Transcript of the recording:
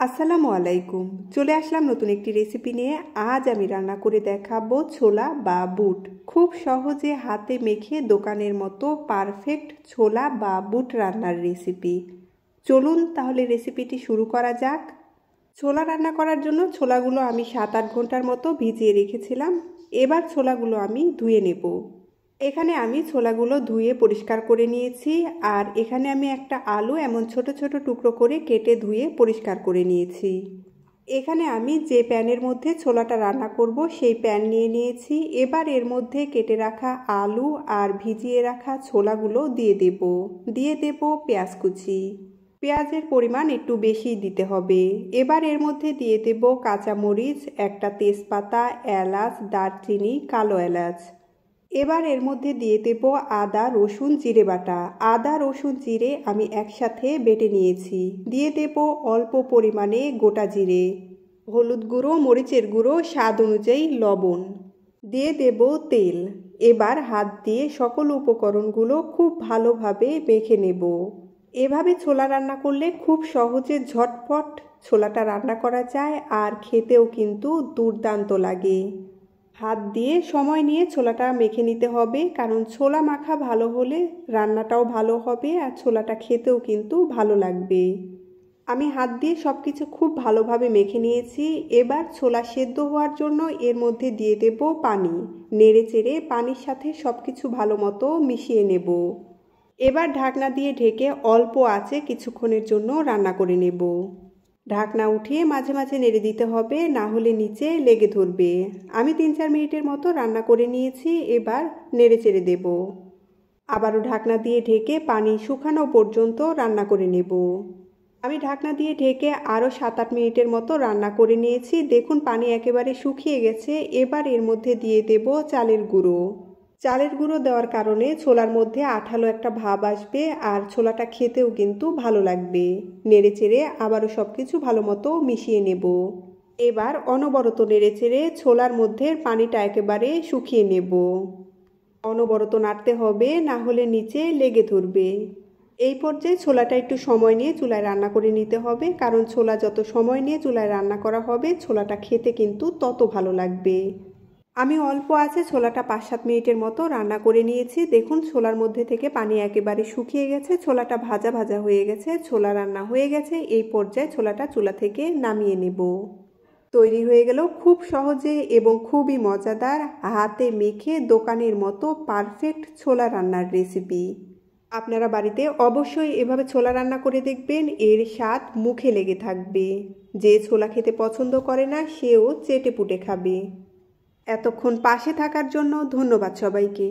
আসসালামু আলাইকুম। চলে আসলাম নতুন একটি রেসিপি নিয়ে। আজ আমি রান্না করে দেখাবো ছোলা বা বুট। খুব সহজে হাতে মেখে দোকানের মতো পারফেক্ট ছোলা বা বুট রান্নার রেসিপি। চলুন তাহলে রেসিপিটি শুরু করা যাক। ছোলা রান্না করার জন্য ছোলাগুলো আমি 7-8 ঘন্টার মতো ভিজিয়ে রেখেছিলাম। এবার ছোলাগুলো আমি ধুয়ে নেব। এখানে আমি ছোলাগুলো ধুয়ে পরিষ্কার করে নিয়েছি, আর এখানে আমি একটা আলু এমন ছোট ছোট টুকরো করে কেটে ধুয়ে পরিষ্কার করে নিয়েছি। এখানে আমি যে প্যানের মধ্যে ছোলাটা রান্না করব সেই প্যান নিয়ে নিয়েছি। এবার এর মধ্যে কেটে রাখা আলু আর ভিজিয়ে রাখা ছোলাগুলো দিয়ে দেব পেঁয়াজ কুচি। পেঁয়াজের পরিমাণ একটু বেশি দিতে হবে। এবার এর মধ্যে দিয়ে দেব কাঁচামরিচ, একটা তেজপাতা, এলাচ, দারচিনি, কালো এলাচ। এবার এর মধ্যে দিয়ে দেব আদা রসুন জিরে বাটা। আদা রসুন জিরে আমি একসাথে বেটে নিয়েছি। দিয়ে দেব অল্প পরিমাণে গোটা জিরে, হলুদ গুঁড়ো, মরিচের গুঁড়ো, স্বাদ অনুযায়ী লবণ। দিয়ে দেব তেল। এবার হাত দিয়ে সকল উপকরণগুলো খুব ভালোভাবে মেখে নেব। এভাবে ছোলা রান্না করলে খুব সহজে ঝটপট ছোলাটা রান্না করা যায়, আর খেতেও কিন্তু দুর্দান্ত লাগে। হাত দিয়ে সময় নিয়ে ছোলাটা মেখে নিতে হবে, কারণ ছোলা মাখা ভালো হলে রান্নাটাও ভালো হবে আর ছোলাটা খেতেও কিন্তু ভালো লাগবে। আমি হাত দিয়ে সব কিছু খুব ভালোভাবে মেখে নিয়েছি। এবার ছোলা সেদ্ধ হওয়ার জন্য এর মধ্যে দিয়ে দেব পানি। নেড়ে চেড়ে পানির সাথে সব কিছু ভালো মতো মিশিয়ে নেব। এবার ঢাকনা দিয়ে ঢেকে অল্প আঁচে কিছুক্ষণের জন্য রান্না করে নেব। ঢাকনা উঠিয়ে মাঝে মাঝে নেড়ে দিতে হবে, না হলে নিচে লেগে ধরবে। আমি 3-4 মিনিটের মতো রান্না করে নিয়েছি। এবার নেড়ে চেড়ে দেব। আবারও ঢাকনা দিয়ে ঢেকে পানি শুকানো পর্যন্ত রান্না করে নেব। আমি ঢাকনা দিয়ে ঢেকে আরও 7-8 মিনিটের মতো রান্না করে নিয়েছি। দেখুন পানি একেবারে শুকিয়ে গেছে। এবার এর মধ্যে দিয়ে দেব চালের গুঁড়ো। চালের গুঁড়ো দেওয়ার কারণে ছোলার মধ্যে আঠালো একটা ভাব আসবে, আর ছোলাটা খেতেও কিন্তু ভালো লাগবে। নেড়ে চেড়ে আবারও সব কিছু ভালো মতো মিশিয়ে নেব। এবার অনবরত নেড়ে চেড়ে ছোলার মধ্যে পানিটা একেবারে শুকিয়ে নেব। অনবরত নাড়তে হবে, না হলে নিচে লেগে ধরবে। এই পর্যায়ে ছোলাটা একটু সময় নিয়ে চুলায় রান্না করে নিতে হবে, কারণ ছোলা যত সময় নিয়ে চুলায় রান্না করা হবে ছোলাটা খেতে কিন্তু তত ভালো লাগবে। আমি অল্প আছে ছোলাটা 5-7 মিনিটের মতো রান্না করে নিয়েছি। দেখুন ছোলার মধ্যে থেকে পানি একেবারে শুকিয়ে গেছে, ছোলাটা ভাজা ভাজা হয়ে গেছে, ছোলা রান্না হয়ে গেছে। এই পর্যায়ে ছোলাটা চুলা থেকে নামিয়ে নেব। তৈরি হয়ে গেল খুব সহজে এবং খুবই মজাদার হাতে মেখে দোকানের মতো পারফেক্ট ছোলা রান্নার রেসিপি। আপনারা বাড়িতে অবশ্যই এভাবে ছোলা রান্না করে দেখবেন, এর স্বাদ মুখে লেগে থাকবে। যে ছোলা খেতে পছন্দ করে না সেও চেটে পুটে খাবে। এতক্ষণ পাশে থাকার জন্য ধন্যবাদ সবাইকে।